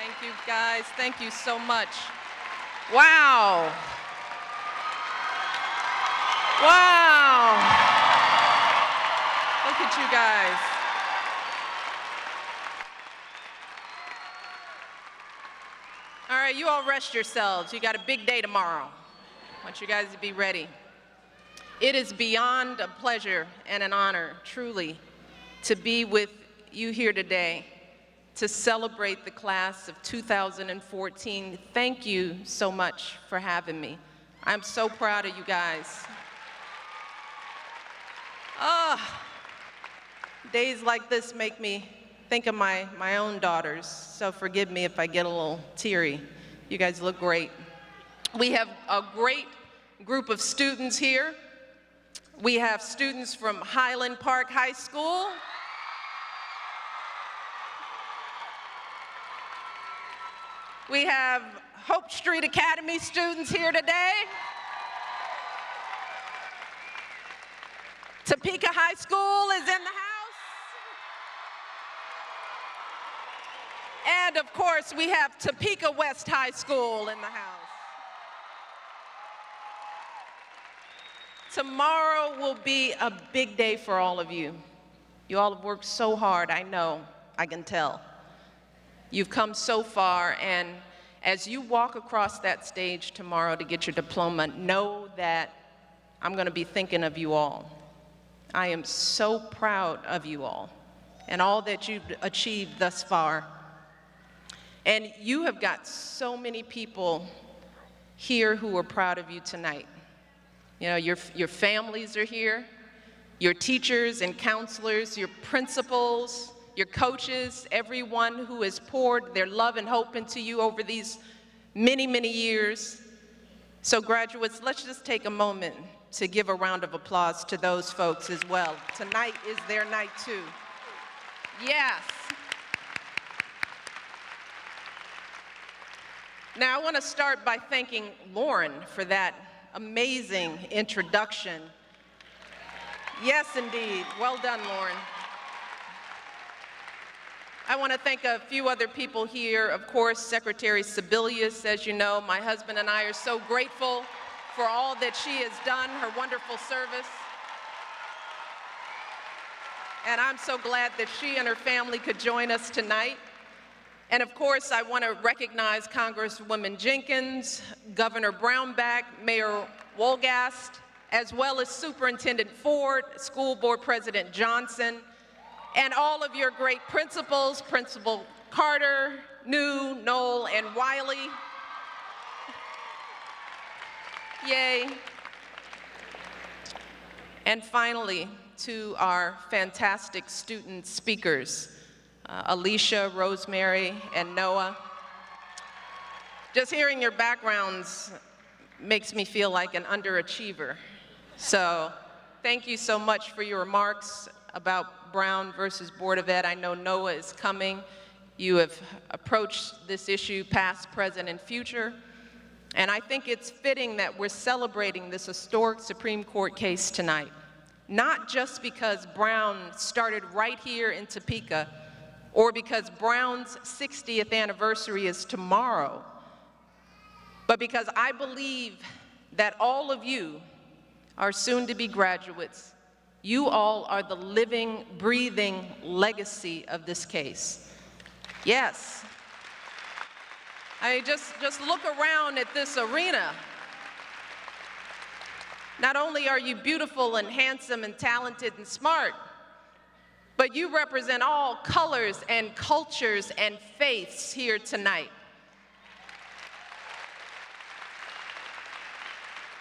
Thank you, guys. Thank you so much. Wow. Wow. Look at you guys. All right, you all rest yourselves. You got a big day tomorrow. I want you guys to be ready. It is beyond a pleasure and an honor, truly, to be with you here today to celebrate the class of 2014. Thank you so much for having me. I'm so proud of you guys. Days like this make me think of my own daughters, so forgive me if I get a little teary. You guys look great. We have a great group of students here. We have students from Highland Park High School. We have Hope Street Academy students here today. Topeka High School is in the house. And of course, we have Topeka West High School in the house. Tomorrow will be a big day for all of you. You all have worked so hard, I know, I can tell. You've come so far, and as you walk across that stage tomorrow to get your diploma, know that I'm going to be thinking of you all. I am so proud of you all and all that you've achieved thus far. And you have got so many people here who are proud of you tonight. You know, your families are here, your teachers and counselors, your principals, your coaches, everyone who has poured their love and hope into you over these many, many years. So graduates, let's just take a moment to give a round of applause to those folks as well. Tonight is their night too. Yes. Now I want to start by thanking Lauren for that amazing introduction. Yes, indeed. Well done, Lauren. I want to thank a few other people here. Of course, Secretary Sebelius, as you know, my husband and I are so grateful for all that she has done, her wonderful service. And I'm so glad that she and her family could join us tonight. And of course, I want to recognize Congresswoman Jenkins, Governor Brownback, Mayor Wolgast, as well as Superintendent Ford, School Board President Johnson, and all of your great principals, Principal Carter, New, Knoll, and Wiley. Yay. And finally, to our fantastic student speakers, Alicia, Rosemary, and Noah. Just hearing your backgrounds makes me feel like an underachiever. So thank you so much for your remarks about Brown versus Board of Ed. I know Noah is coming. You have approached this issue past, present, and future. And I think it's fitting that we're celebrating this historic Supreme Court case tonight, not just because Brown started right here in Topeka, or because Brown's 60th anniversary is tomorrow, but because I believe that all of you are soon-to-be graduates. You all are the living, breathing legacy of this case. Yes. I mean, just look around at this arena. Not only are you beautiful and handsome and talented and smart, but you represent all colors and cultures and faiths here tonight.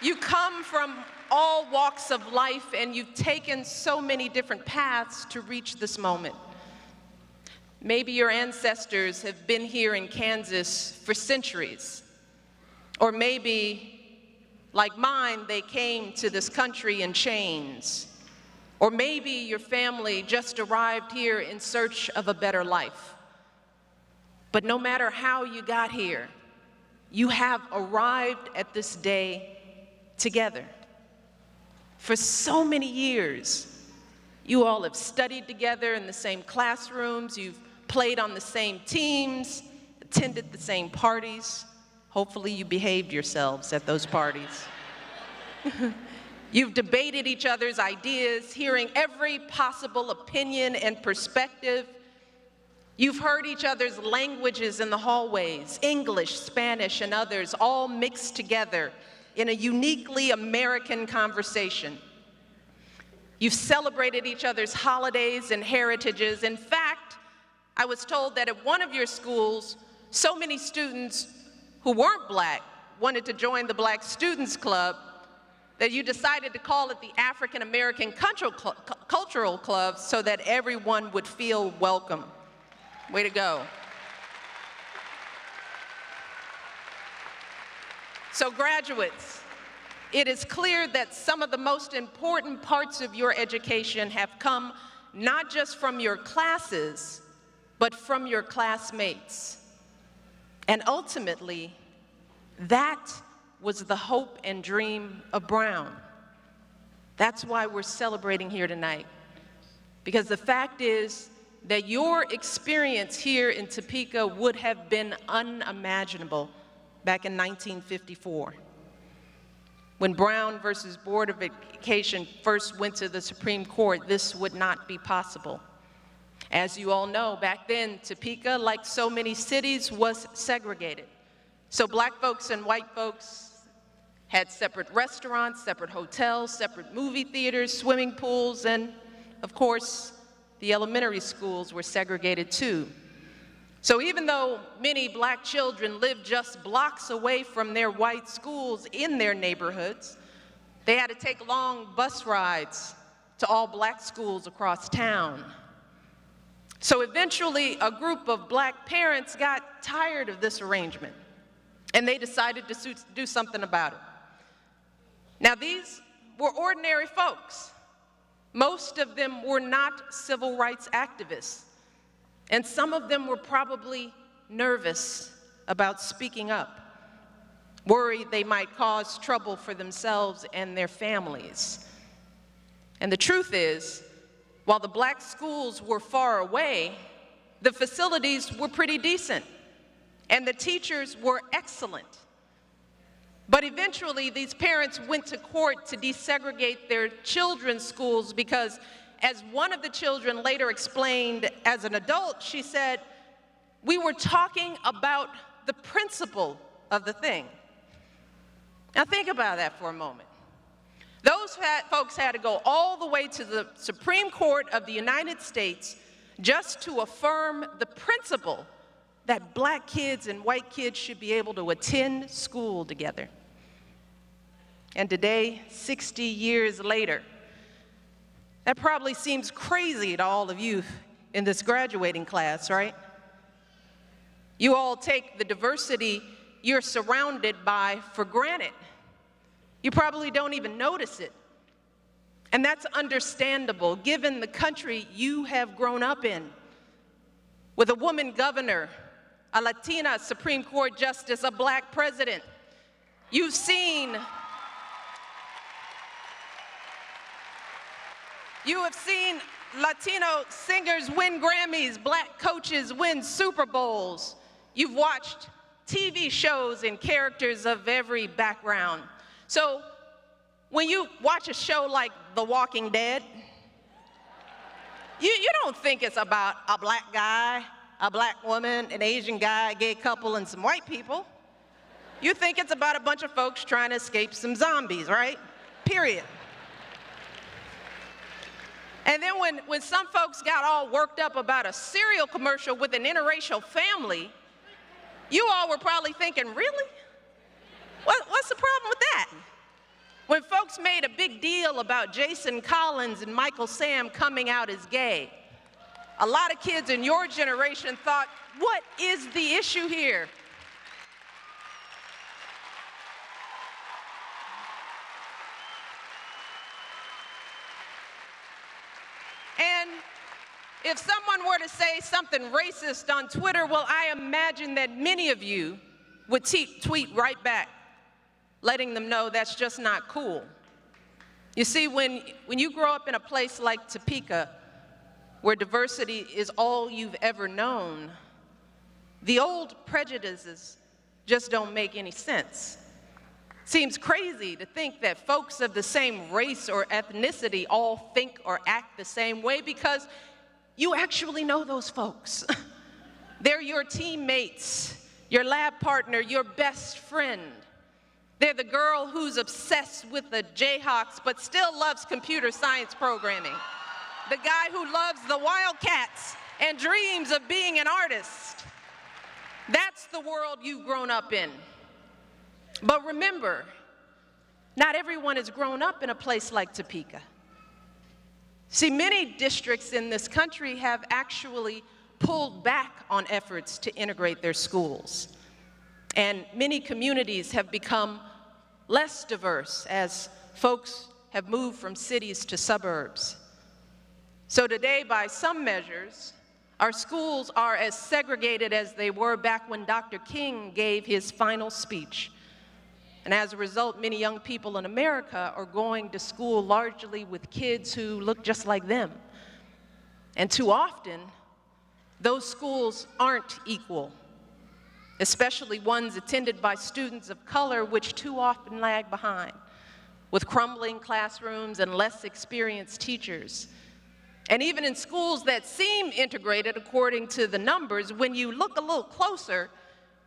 You come from all walks of life, and you've taken so many different paths to reach this moment. Maybe your ancestors have been here in Kansas for centuries, or maybe, like mine, they came to this country in chains. Or maybe your family just arrived here in search of a better life. But no matter how you got here, you have arrived at this day together. For so many years, you all have studied together in the same classrooms, you've played on the same teams, attended the same parties. Hopefully you behaved yourselves at those parties. You've debated each other's ideas, hearing every possible opinion and perspective. You've heard each other's languages in the hallways, English, Spanish, and others, all mixed together in a uniquely American conversation. You've celebrated each other's holidays and heritages. In fact, I was told that at one of your schools, so many students who weren't Black wanted to join the Black Students Club that you decided to call it the African American Cultural Club so that everyone would feel welcome. Way to go. So graduates, it is clear that some of the most important parts of your education have come not just from your classes, but from your classmates. And ultimately, that was the hope and dream of Brown. That's why we're celebrating here tonight. Because the fact is that your experience here in Topeka would have been unimaginable back in 1954. When Brown versus Board of Education first went to the Supreme Court, this would not be possible. As you all know, back then, Topeka, like so many cities, was segregated. So Black folks and white folks had separate restaurants, separate hotels, separate movie theaters, swimming pools, and of course, the elementary schools were segregated too. So even though many Black children lived just blocks away from their white schools in their neighborhoods, they had to take long bus rides to all Black schools across town. So eventually, a group of Black parents got tired of this arrangement, and they decided to do something about it. Now, these were ordinary folks. Most of them were not civil rights activists, and some of them were probably nervous about speaking up, worried they might cause trouble for themselves and their families. And the truth is, while the Black schools were far away, the facilities were pretty decent, and the teachers were excellent. But eventually, these parents went to court to desegregate their children's schools because, as one of the children later explained as an adult, she said, "We were talking about the principle of the thing." Now think about that for a moment. Those folks had to go all the way to the Supreme Court of the United States just to affirm the principle that Black kids and white kids should be able to attend school together. And today, 60 years later, that probably seems crazy to all of you in this graduating class, right? You all take the diversity you're surrounded by for granted. You probably don't even notice it. And that's understandable, given the country you have grown up in, with a woman governor, a Latina Supreme Court justice, a Black president. You have seen Latino singers win Grammys, Black coaches win Super Bowls. You've watched TV shows and characters of every background. So when you watch a show like The Walking Dead, you don't think it's about a Black guy, a Black woman, an Asian guy, a gay couple, and some white people. You think it's about a bunch of folks trying to escape some zombies, right? Period. And then when some folks got all worked up about a cereal commercial with an interracial family, you all were probably thinking, really? What's the problem with that? When folks made a big deal about Jason Collins and Michael Sam coming out as gay, a lot of kids in your generation thought, what is the issue here? And if someone were to say something racist on Twitter, well, I imagine that many of you would tweet right back, letting them know that's just not cool. You see, when you grow up in a place like Topeka, where diversity is all you've ever known, the old prejudices just don't make any sense. Seems crazy to think that folks of the same race or ethnicity all think or act the same way, because you actually know those folks. They're your teammates, your lab partner, your best friend. They're the girl who's obsessed with the Jayhawks but still loves computer science programming. The guy who loves the Wildcats and dreams of being an artist. That's the world you've grown up in. But remember, not everyone has grown up in a place like Topeka. See, many districts in this country have actually pulled back on efforts to integrate their schools. And many communities have become less diverse as folks have moved from cities to suburbs. So today, by some measures, our schools are as segregated as they were back when Dr. King gave his final speech. And as a result, many young people in America are going to school largely with kids who look just like them. And too often, those schools aren't equal, especially ones attended by students of color, which too often lag behind, with crumbling classrooms and less experienced teachers. And even in schools that seem integrated according to the numbers, when you look a little closer,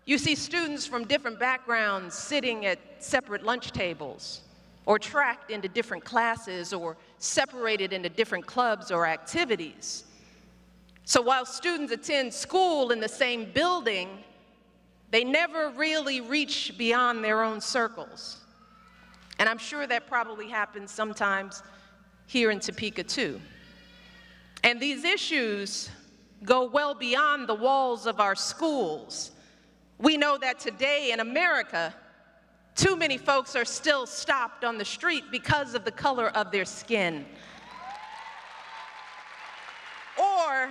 you see students from different backgrounds sitting at separate lunch tables, or tracked into different classes, or separated into different clubs or activities. So while students attend school in the same building, they never really reach beyond their own circles. And I'm sure that probably happens sometimes here in Topeka too. And these issues go well beyond the walls of our schools. We know that today in America, too many folks are still stopped on the street because of the color of their skin. Or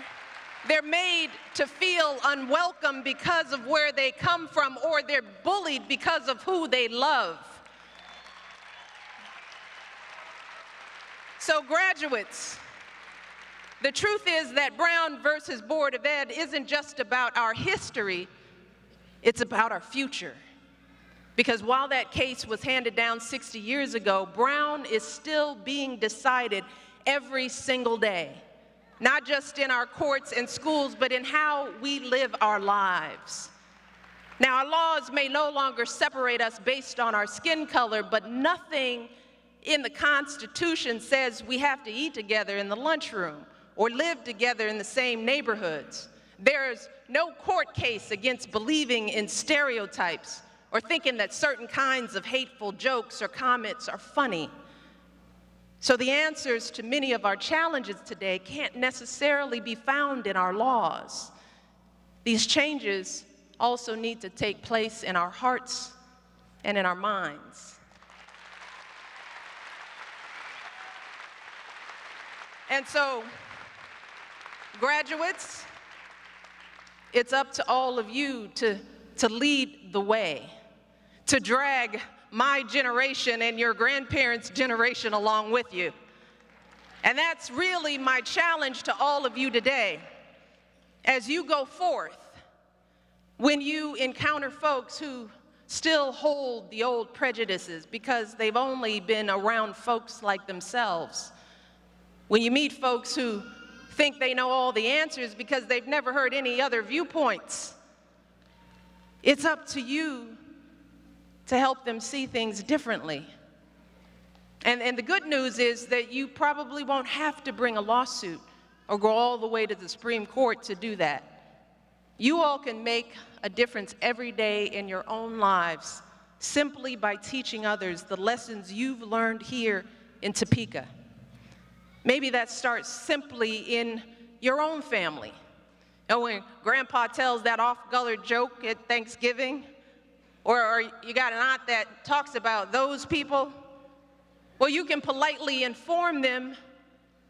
they're made to feel unwelcome because of where they come from, or they're bullied because of who they love. So graduates, the truth is that Brown versus Board of Ed isn't just about our history, it's about our future. Because while that case was handed down 60 years ago, Brown is still being decided every single day. Not just in our courts and schools, but in how we live our lives. Now, our laws may no longer separate us based on our skin color, but nothing in the Constitution says we have to eat together in the lunchroom or live together in the same neighborhoods. There's no court case against believing in stereotypes or thinking that certain kinds of hateful jokes or comments are funny. So the answers to many of our challenges today can't necessarily be found in our laws. These changes also need to take place in our hearts and in our minds. And so, graduates, it's up to all of you to lead the way, to drag my generation and your grandparents' generation along with you. And that's really my challenge to all of you today. As you go forth, when you encounter folks who still hold the old prejudices because they've only been around folks like themselves, when you meet folks who think they know all the answers because they've never heard any other viewpoints, it's up to you to help them see things differently. And the good news is that you probably won't have to bring a lawsuit or go all the way to the Supreme Court to do that. You all can make a difference every day in your own lives simply by teaching others the lessons you've learned here in Topeka. Maybe that starts simply in your own family. You know, when Grandpa tells that off-color joke at Thanksgiving, or you got an aunt that talks about those people, well, you can politely inform them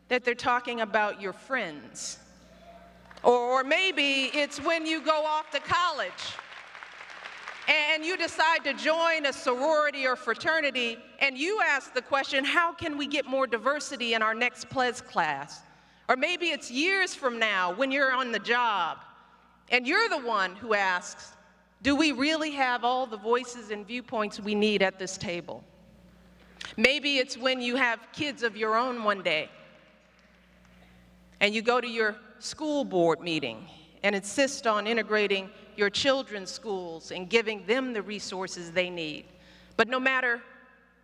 that they're talking about your friends. Or maybe it's when you go off to college and you decide to join a sorority or fraternity, and you ask the question, how can we get more diversity in our next PLES class? Or maybe it's years from now when you're on the job And you're the one who asks, do we really have all the voices and viewpoints we need at this table? Maybe it's when you have kids of your own one day, and you go to your school board meeting and insist on integrating your children's schools and giving them the resources they need. But no matter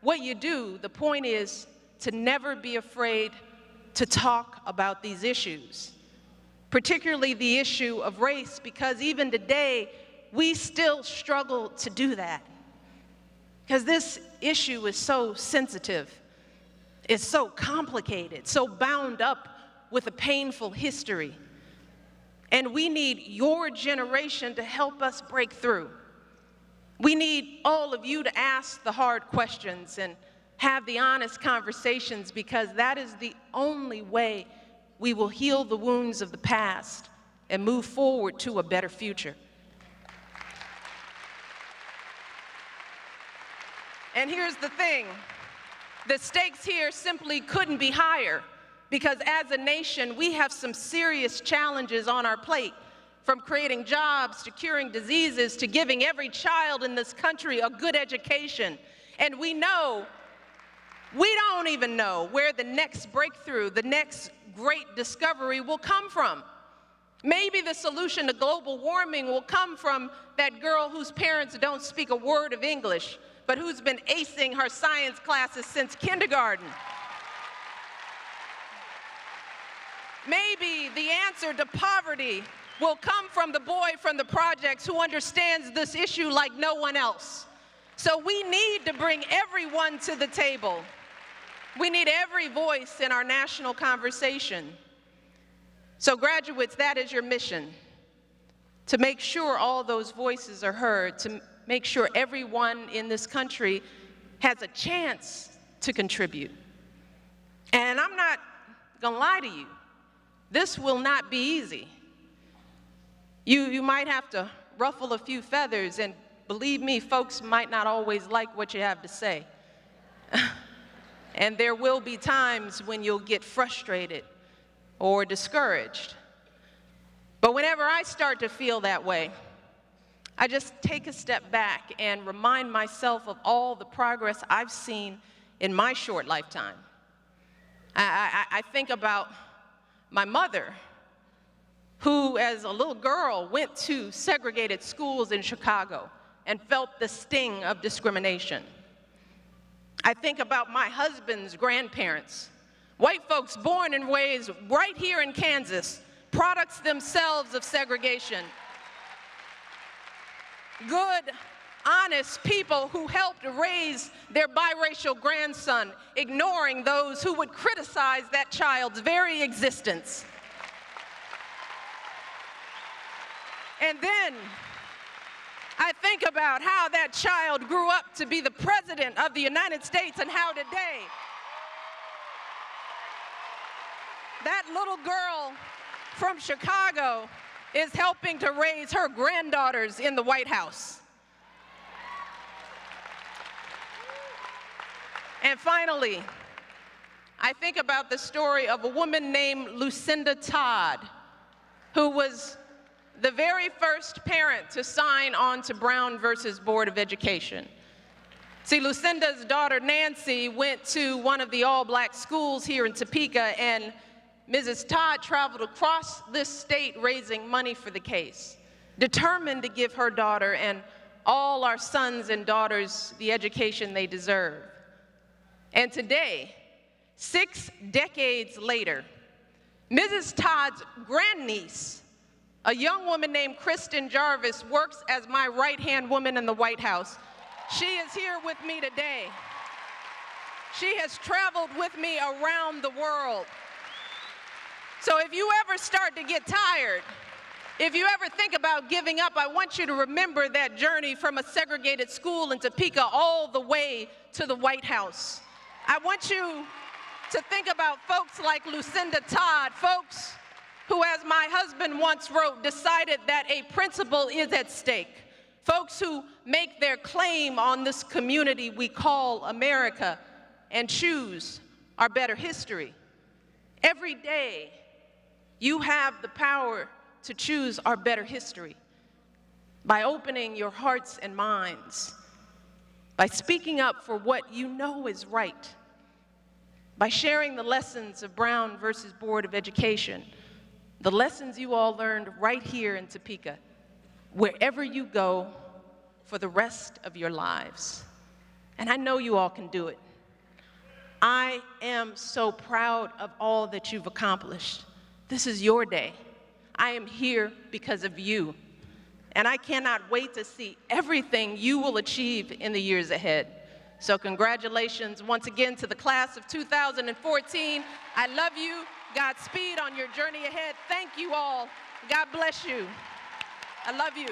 what you do, the point is to never be afraid to talk about these issues, particularly the issue of race, because even today, we still struggle to do that. Because this issue is so sensitive, it's so complicated, so bound up with a painful history. And we need your generation to help us break through. We need all of you to ask the hard questions and have the honest conversations, because that is the only way we will heal the wounds of the past and move forward to a better future. And here's the thing, the stakes here simply couldn't be higher, because as a nation, we have some serious challenges on our plate, from creating jobs to curing diseases to giving every child in this country a good education. And we don't even know where the next breakthrough, the next great discovery will come from. Maybe the solution to global warming will come from that girl whose parents don't speak a word of English, but who's been acing her science classes since kindergarten. Maybe the answer to poverty will come from the boy from the projects who understands this issue like no one else. So we need to bring everyone to the table. We need every voice in our national conversation. So graduates, that is your mission, to make sure all those voices are heard, to make sure everyone in this country has a chance to contribute. And I'm not gonna lie to you, this will not be easy. You might have to ruffle a few feathers, and believe me, folks might not always like what you have to say. And there will be times when you'll get frustrated or discouraged. But whenever I start to feel that way, I just take a step back and remind myself of all the progress I've seen in my short lifetime. I think about my mother, who as a little girl went to segregated schools in Chicago and felt the sting of discrimination. I think about my husband's grandparents, white folks born and raised right here in Kansas, products themselves of segregation. Good, honest people who helped raise their biracial grandson, ignoring those who would criticize that child's very existence. And then I think about how that child grew up to be the President of the United States, and how today that little girl from Chicago is helping to raise her granddaughters in the White House. And finally, I think about the story of a woman named Lucinda Todd, who was the very first parent to sign on to Brown versus Board of Education. See, Lucinda's daughter, Nancy, went to one of the all-black schools here in Topeka, and Mrs. Todd traveled across this state raising money for the case, determined to give her daughter and all our sons and daughters the education they deserve. And today, 6 decades later, Mrs. Todd's grandniece, a young woman named Kristen Jarvis, works as my right-hand woman in the White House. She is here with me today. She has traveled with me around the world. So if you ever start to get tired, if you ever think about giving up, I want you to remember that journey from a segregated school in Topeka all the way to the White House. I want you to think about folks like Lucinda Todd, folks who, as my husband once wrote, decided that a principle is at stake. Folks who make their claim on this community we call America and choose our better history. Every day, you have the power to choose our better history, by opening your hearts and minds, by speaking up for what you know is right, by sharing the lessons of Brown versus Board of Education, the lessons you all learned right here in Topeka, wherever you go for the rest of your lives. And I know you all can do it. I am so proud of all that you've accomplished. This is your day. I am here because of you. And I cannot wait to see everything you will achieve in the years ahead. So congratulations once again to the class of 2014. I love you. Godspeed on your journey ahead. Thank you all. God bless you. I love you.